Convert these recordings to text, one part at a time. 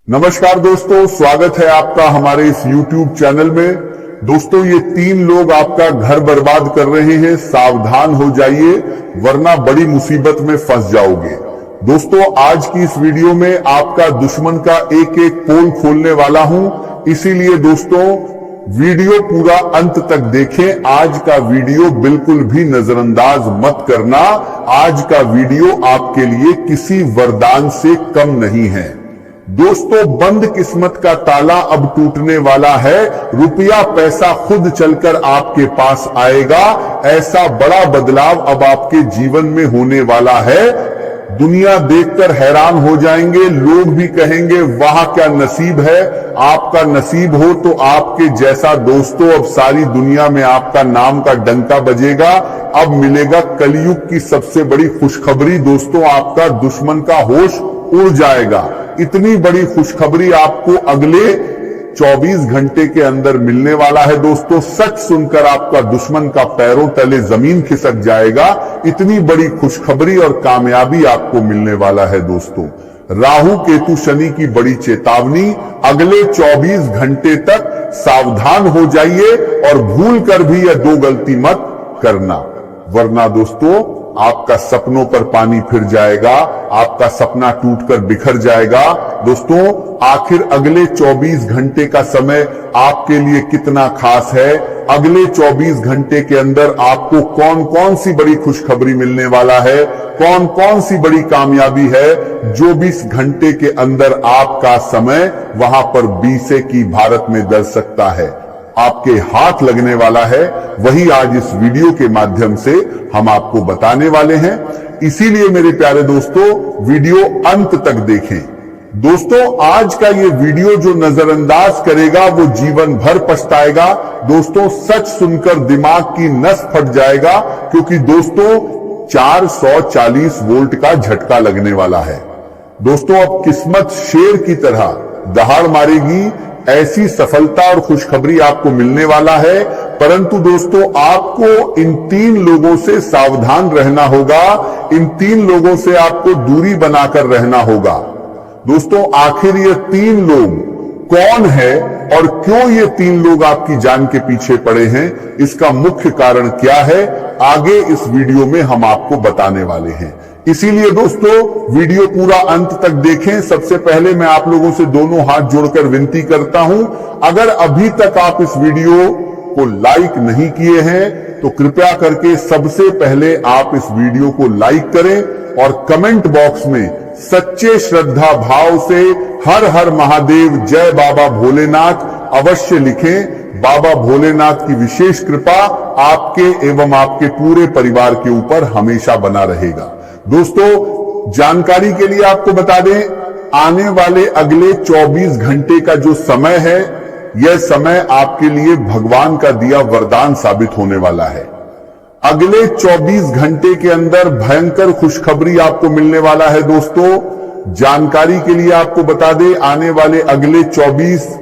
नमस्कार दोस्तों, स्वागत है आपका हमारे इस YouTube चैनल में। दोस्तों, ये 3 लोग आपका घर बर्बाद कर रहे हैं, सावधान हो जाइए वरना बड़ी मुसीबत में फंस जाओगे। दोस्तों, आज की इस वीडियो में आपका दुश्मन का एक एक पोल खोलने वाला हूं, इसीलिए दोस्तों वीडियो पूरा अंत तक देखें। आज का वीडियो बिल्कुल भी नजरअंदाज मत करना। आज का वीडियो आपके लिए किसी वरदान से कम नहीं है। दोस्तों, बंद किस्मत का ताला अब टूटने वाला है। रुपया पैसा खुद चलकर आपके पास आएगा। ऐसा बड़ा बदलाव अब आपके जीवन में होने वाला है, दुनिया देखकर हैरान हो जाएंगे। लोग भी कहेंगे वाह क्या नसीब है। आपका नसीब हो तो आपके जैसा दोस्तों अब सारी दुनिया में आपका नाम का डंका बजेगा। अब मिलेगा कलयुग की सबसे बड़ी खुशखबरी। दोस्तों, आपका दुश्मन का होश उड़ जाएगा। इतनी बड़ी खुशखबरी आपको अगले 24 घंटे के अंदर मिलने वाला है। दोस्तों, सच सुनकर आपका दुश्मन का पैरों तले जमीन खिसक जाएगा। इतनी बड़ी खुशखबरी और कामयाबी आपको मिलने वाला है। दोस्तों, राहु केतु शनि की बड़ी चेतावनी, अगले 24 घंटे तक सावधान हो जाइए और भूल कर भी यह 2 गलती मत करना, वरना दोस्तों आपका सपनों पर पानी फिर जाएगा, आपका सपना टूटकर बिखर जाएगा। दोस्तों, आखिर अगले 24 घंटे का समय आपके लिए कितना खास है? अगले 24 घंटे के अंदर आपको कौन कौन सी बड़ी खुशखबरी मिलने वाला है, कौन कौन सी बड़ी कामयाबी है? 24 घंटे के अंदर आपका समय वहां पर 20 की भारत में दल सकता है, आपके हाथ लगने वाला है। वही आज इस वीडियो के माध्यम से हम आपको बताने वाले हैं। इसीलिए मेरे प्यारे दोस्तों, वीडियो अंत तक देखें। दोस्तों, आज का ये वीडियो जो नजरअंदाज करेगा वो जीवन भर पछताएगा। दोस्तों, सच सुनकर दिमाग की नस फट जाएगा, क्योंकि दोस्तों 440 वोल्ट का झटका लगने वाला है। दोस्तों, अब किस्मत शेर की तरह दहाड़ मारेगी। ऐसी सफलता और खुशखबरी आपको मिलने वाला है। परंतु दोस्तों, आपको इन 3 लोगों से सावधान रहना होगा। इन 3 लोगों से आपको दूरी बनाकर रहना होगा। दोस्तों, आखिर ये 3 लोग कौन है और क्यों ये 3 लोग आपकी जान के पीछे पड़े हैं, इसका मुख्य कारण क्या है, आगे इस वीडियो में हम आपको बताने वाले हैं। इसीलिए दोस्तों, वीडियो पूरा अंत तक देखें। सबसे पहले मैं आप लोगों से दोनों हाथ जोड़कर विनती करता हूं, अगर अभी तक आप इस वीडियो को लाइक नहीं किए हैं तो कृपया करके सबसे पहले आप इस वीडियो को लाइक करें और कमेंट बॉक्स में सच्चे श्रद्धा भाव से हर हर महादेव, जय बाबा भोलेनाथ अवश्य लिखें। बाबा भोलेनाथ की विशेष कृपा आपके एवं आपके पूरे परिवार के ऊपर हमेशा बना रहेगा। दोस्तों, जानकारी के लिए आपको बता दें, आने वाले अगले 24 घंटे का जो समय है, यह समय आपके लिए भगवान का दिया वरदान साबित होने वाला है। अगले 24 घंटे के अंदर भयंकर खुशखबरी आपको मिलने वाला है। दोस्तों, जानकारी के लिए आपको बता दें, आने वाले अगले 24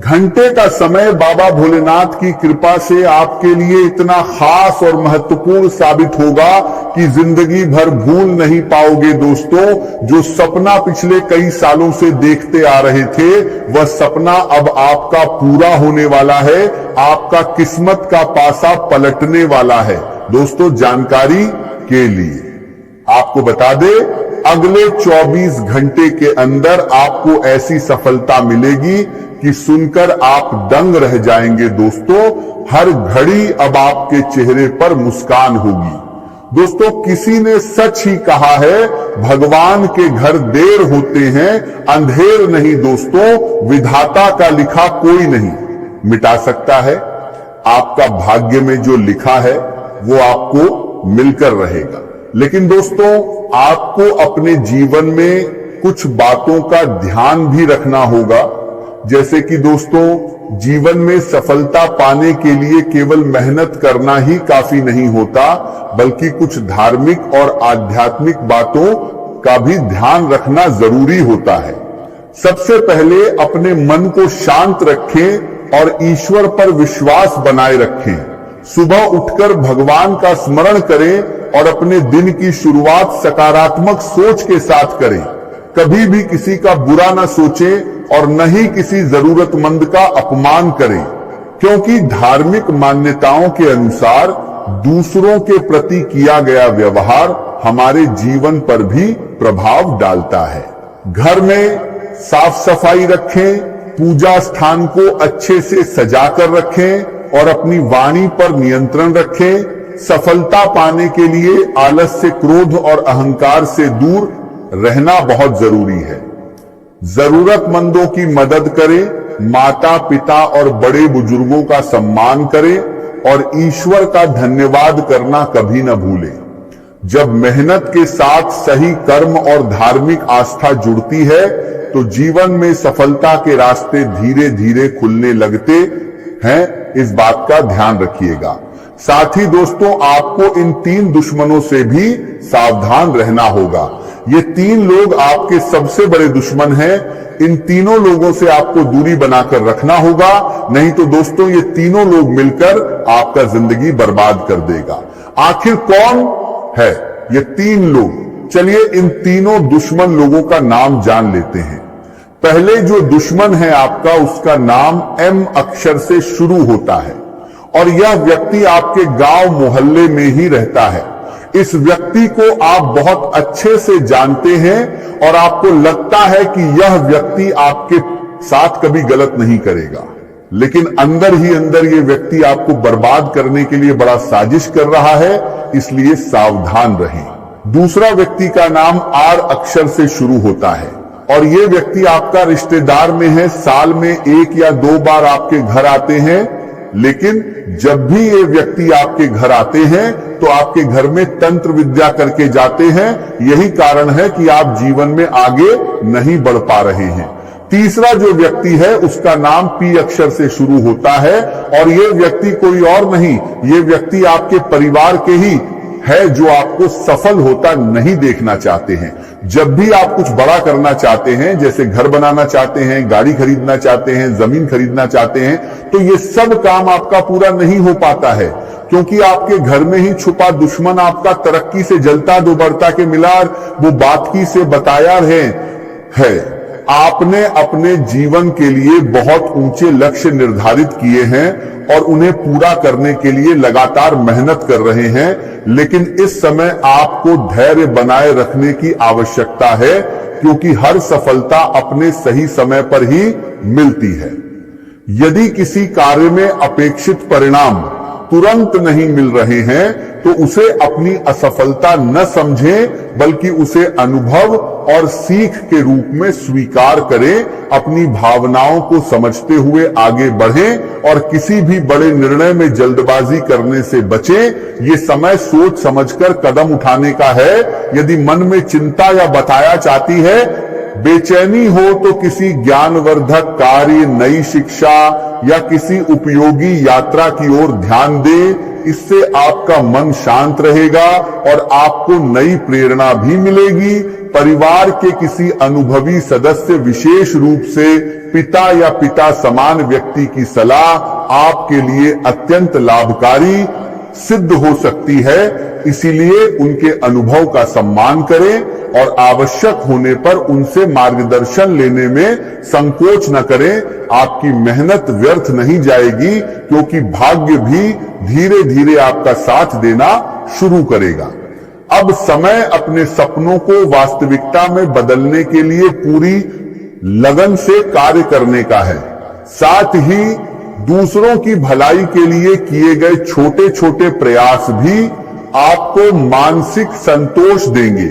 घंटे का समय बाबा भोलेनाथ की कृपा से आपके लिए इतना खास और महत्वपूर्ण साबित होगा कि जिंदगी भर भूल नहीं पाओगे। दोस्तों, जो सपना पिछले कई सालों से देखते आ रहे थे, वह सपना अब आपका पूरा होने वाला है। आपका किस्मत का पासा पलटने वाला है। दोस्तों, जानकारी के लिए आपको बता दे, अगले 24 घंटे के अंदर आपको ऐसी सफलता मिलेगी कि सुनकर आप दंग रह जाएंगे। दोस्तों, हर घड़ी अब आपके चेहरे पर मुस्कान होगी। दोस्तों, किसी ने सच ही कहा है, भगवान के घर देर होते हैं, अंधेर नहीं। दोस्तों, विधाता का लिखा कोई नहीं मिटा सकता है। आपका भाग्य में जो लिखा है वो आपको मिलकर रहेगा। लेकिन दोस्तों, आपको अपने जीवन में कुछ बातों का ध्यान भी रखना होगा। जैसे कि दोस्तों, जीवन में सफलता पाने के लिए केवल मेहनत करना ही काफी नहीं होता, बल्कि कुछ धार्मिक और आध्यात्मिक बातों का भी ध्यान रखना जरूरी होता है। सबसे पहले अपने मन को शांत रखें और ईश्वर पर विश्वास बनाए रखें। सुबह उठकर भगवान का स्मरण करें और अपने दिन की शुरुआत सकारात्मक सोच के साथ करें। कभी भी किसी का बुरा न सोचें और न ही किसी जरूरतमंद का अपमान करें, क्योंकि धार्मिक मान्यताओं के अनुसार दूसरों के प्रति किया गया व्यवहार हमारे जीवन पर भी प्रभाव डालता है। घर में साफ सफाई रखें, पूजा स्थान को अच्छे से सजाकर रखें और अपनी वाणी पर नियंत्रण रखें। सफलता पाने के लिए आलस्य, क्रोध और अहंकार से दूर रहना बहुत जरूरी है। जरूरतमंदों की मदद करें, माता पिता और बड़े बुजुर्गों का सम्मान करें और ईश्वर का धन्यवाद करना कभी न भूलें। जब मेहनत के साथ सही कर्म और धार्मिक आस्था जुड़ती है तो जीवन में सफलता के रास्ते धीरे धीरे खुलने लगते हैं, इस बात का ध्यान रखिएगा। साथ ही दोस्तों, आपको इन 3 दुश्मनों से भी सावधान रहना होगा। ये 3 लोग आपके सबसे बड़े दुश्मन हैं। इन तीनों लोगों से आपको दूरी बनाकर रखना होगा, नहीं तो दोस्तों ये तीनों लोग मिलकर आपका जिंदगी बर्बाद कर देगा। आखिर कौन है ये 3 लोग? चलिए इन तीनों दुश्मन लोगों का नाम जान लेते हैं। पहले जो दुश्मन है आपका, उसका नाम M अक्षर से शुरू होता है और यह व्यक्ति आपके गांव मोहल्ले में ही रहता है। इस व्यक्ति को आप बहुत अच्छे से जानते हैं और आपको लगता है कि यह व्यक्ति आपके साथ कभी गलत नहीं करेगा, लेकिन अंदर ही अंदर ये व्यक्ति आपको बर्बाद करने के लिए बड़ा साजिश कर रहा है, इसलिए सावधान रहें। दूसरा व्यक्ति का नाम R अक्षर से शुरू होता है और ये व्यक्ति आपका रिश्तेदार में है। साल में 1 या 2 बार आपके घर आते हैं, लेकिन जब भी ये व्यक्ति आपके घर आते हैं तो आपके घर में तंत्र विद्या करके जाते हैं। यही कारण है कि आप जीवन में आगे नहीं बढ़ पा रहे हैं। तीसरा जो व्यक्ति है उसका नाम P अक्षर से शुरू होता है और ये व्यक्ति कोई और नहीं, ये व्यक्ति आपके परिवार के ही है जो आपको सफल होता नहीं देखना चाहते हैं। जब भी आप कुछ बड़ा करना चाहते हैं, जैसे घर बनाना चाहते हैं, गाड़ी खरीदना चाहते हैं, जमीन खरीदना चाहते हैं, तो ये सब काम आपका पूरा नहीं हो पाता है, क्योंकि आपके घर में ही छुपा दुश्मन आपका तरक्की से जलता दो बढ़ता के मिलार वो बातकी से बताया है। आपने अपने जीवन के लिए बहुत ऊंचे लक्ष्य निर्धारित किए हैं और उन्हें पूरा करने के लिए लगातार मेहनत कर रहे हैं, लेकिन इस समय आपको धैर्य बनाए रखने की आवश्यकता है, क्योंकि हर सफलता अपने सही समय पर ही मिलती है। यदि किसी कार्य में अपेक्षित परिणाम तुरंत नहीं मिल रहे हैं तो उसे अपनी असफलता न समझें, बल्कि उसे अनुभव और सीख के रूप में स्वीकार करें। अपनी भावनाओं को समझते हुए आगे बढ़ें और किसी भी बड़े निर्णय में जल्दबाजी करने से बचें। ये समय सोच समझकर कदम उठाने का है। यदि मन में चिंता या बताया चाहती है, बेचैनी हो, तो किसी ज्ञानवर्धक कार्य, नई शिक्षा या किसी उपयोगी यात्रा की ओर ध्यान दें। इससे आपका मन शांत रहेगा और आपको नई प्रेरणा भी मिलेगी। परिवार के किसी अनुभवी सदस्य, विशेष रूप से पिता या पिता समान व्यक्ति की सलाह आपके लिए अत्यंत लाभकारी सिद्ध हो सकती है। इसीलिए उनके अनुभव का सम्मान करें और आवश्यक होने पर उनसे मार्गदर्शन लेने में संकोच न करें। आपकी मेहनत व्यर्थ नहीं जाएगी, क्योंकि भाग्य भी धीरे धीरे आपका साथ देना शुरू करेगा। अब समय अपने सपनों को वास्तविकता में बदलने के लिए पूरी लगन से कार्य करने का है। साथ ही दूसरों की भलाई के लिए किए गए छोटे छोटे प्रयास भी आपको मानसिक संतोष देंगे।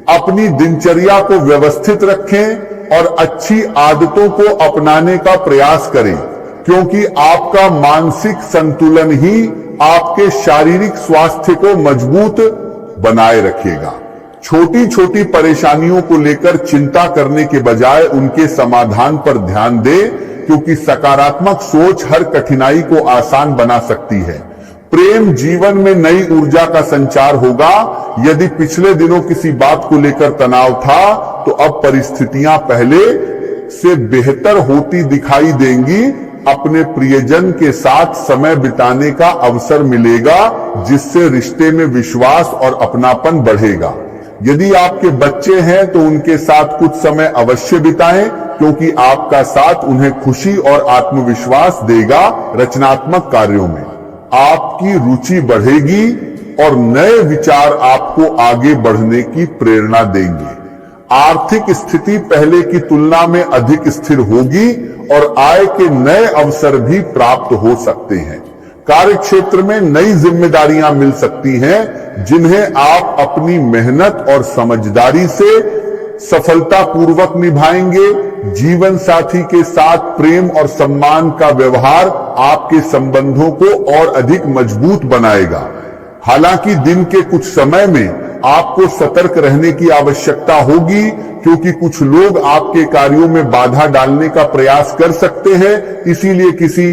अपनी दिनचर्या को व्यवस्थित रखें और अच्छी आदतों को अपनाने का प्रयास करें, क्योंकि आपका मानसिक संतुलन ही आपके शारीरिक स्वास्थ्य को मजबूत बनाए रखेगा। छोटी छोटी परेशानियों को लेकर चिंता करने के बजाय उनके समाधान पर ध्यान दें, क्योंकि सकारात्मक सोच हर कठिनाई को आसान बना सकती है। प्रेम जीवन में नई ऊर्जा का संचार होगा। यदि पिछले दिनों किसी बात को लेकर तनाव था, तो अब परिस्थितियां पहले से बेहतर होती दिखाई देंगी। अपने प्रियजन के साथ समय बिताने का अवसर मिलेगा, जिससे रिश्ते में विश्वास और अपनापन बढ़ेगा। यदि आपके बच्चे हैं तो उनके साथ कुछ समय अवश्य बिताएं, क्योंकि आपका साथ उन्हें खुशी और आत्मविश्वास देगा। रचनात्मक कार्यों में आपकी रुचि बढ़ेगी और नए विचार आपको आगे बढ़ने की प्रेरणा देंगे। आर्थिक स्थिति पहले की तुलना में अधिक स्थिर होगी और आय के नए अवसर भी प्राप्त हो सकते हैं। कार्य क्षेत्र में नई जिम्मेदारियां मिल सकती हैं, जिन्हें आप अपनी मेहनत और समझदारी से सफलतापूर्वक निभाएंगे। जीवन साथी के साथ प्रेम और सम्मान का व्यवहार आपके संबंधों को और अधिक मजबूत बनाएगा। हालांकि दिन के कुछ समय में आपको सतर्क रहने की आवश्यकता होगी, क्योंकि कुछ लोग आपके कार्यों में बाधा डालने का प्रयास कर सकते हैं। इसीलिए किसी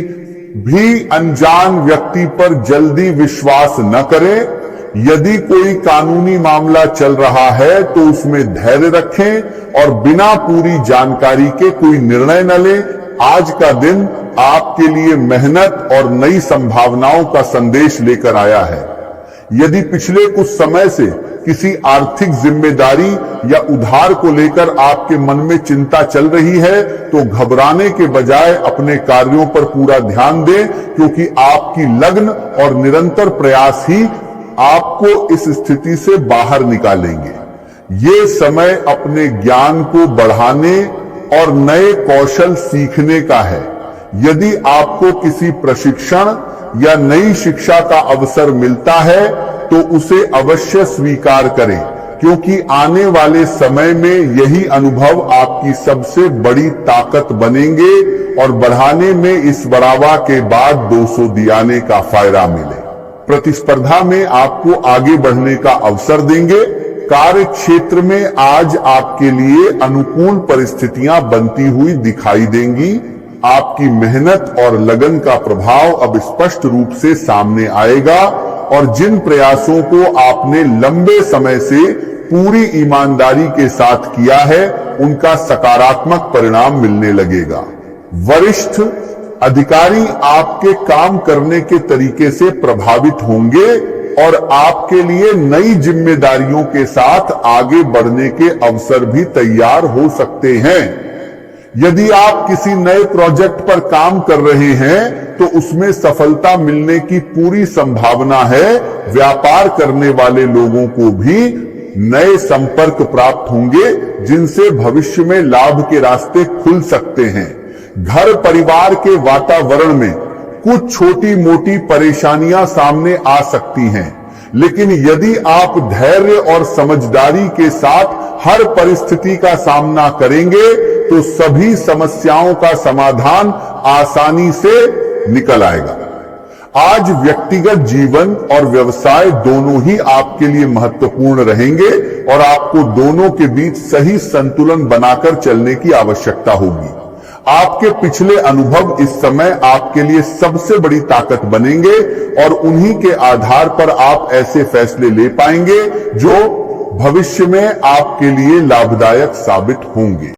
भी अनजान व्यक्ति पर जल्दी विश्वास न करें। यदि कोई कानूनी मामला चल रहा है तो उसमें धैर्य रखें और बिना पूरी जानकारी के कोई निर्णय न लें। आज का दिन आपके लिए मेहनत और नई संभावनाओं का संदेश लेकर आया है। यदि पिछले कुछ समय से किसी आर्थिक जिम्मेदारी या उधार को लेकर आपके मन में चिंता चल रही है, तो घबराने के बजाय अपने कार्यों पर पूरा ध्यान दें, क्योंकि आपकी लगन और निरंतर प्रयास ही आपको इस स्थिति से बाहर निकालेंगे। ये समय अपने ज्ञान को बढ़ाने और नए कौशल सीखने का है। यदि आपको किसी प्रशिक्षण या नई शिक्षा का अवसर मिलता है तो उसे अवश्य स्वीकार करें, क्योंकि आने वाले समय में यही अनुभव आपकी सबसे बड़ी ताकत बनेंगे और बढ़ाने में इस बढ़ावा के बाद 200 दियाने का फायदा मिले। प्रतिस्पर्धा में आपको आगे बढ़ने का अवसर देंगे। कार्य क्षेत्र में आज आपके लिए अनुकूल परिस्थितियां बनती हुई दिखाई देंगी। आपकी मेहनत और लगन का प्रभाव अब स्पष्ट रूप से सामने आएगा और जिन प्रयासों को आपने लंबे समय से पूरी ईमानदारी के साथ किया है, उनका सकारात्मक परिणाम मिलने लगेगा। वरिष्ठ अधिकारी आपके काम करने के तरीके से प्रभावित होंगे और आपके लिए नई जिम्मेदारियों के साथ आगे बढ़ने के अवसर भी तैयार हो सकते हैं। यदि आप किसी नए प्रोजेक्ट पर काम कर रहे हैं तो उसमें सफलता मिलने की पूरी संभावना है। व्यापार करने वाले लोगों को भी नए संपर्क प्राप्त होंगे, जिनसे भविष्य में लाभ के रास्ते खुल सकते हैं। घर परिवार के वातावरण में कुछ छोटी मोटी परेशानियां सामने आ सकती हैं, लेकिन यदि आप धैर्य और समझदारी के साथ हर परिस्थिति का सामना करेंगे तो सभी समस्याओं का समाधान आसानी से निकल आएगा। आज व्यक्तिगत जीवन और व्यवसाय दोनों ही आपके लिए महत्वपूर्ण रहेंगे और आपको दोनों के बीच सही संतुलन बनाकर चलने की आवश्यकता होगी। आपके पिछले अनुभव इस समय आपके लिए सबसे बड़ी ताकत बनेंगे और उन्हीं के आधार पर आप ऐसे फैसले ले पाएंगे जो भविष्य में आपके लिए लाभदायक साबित होंगे।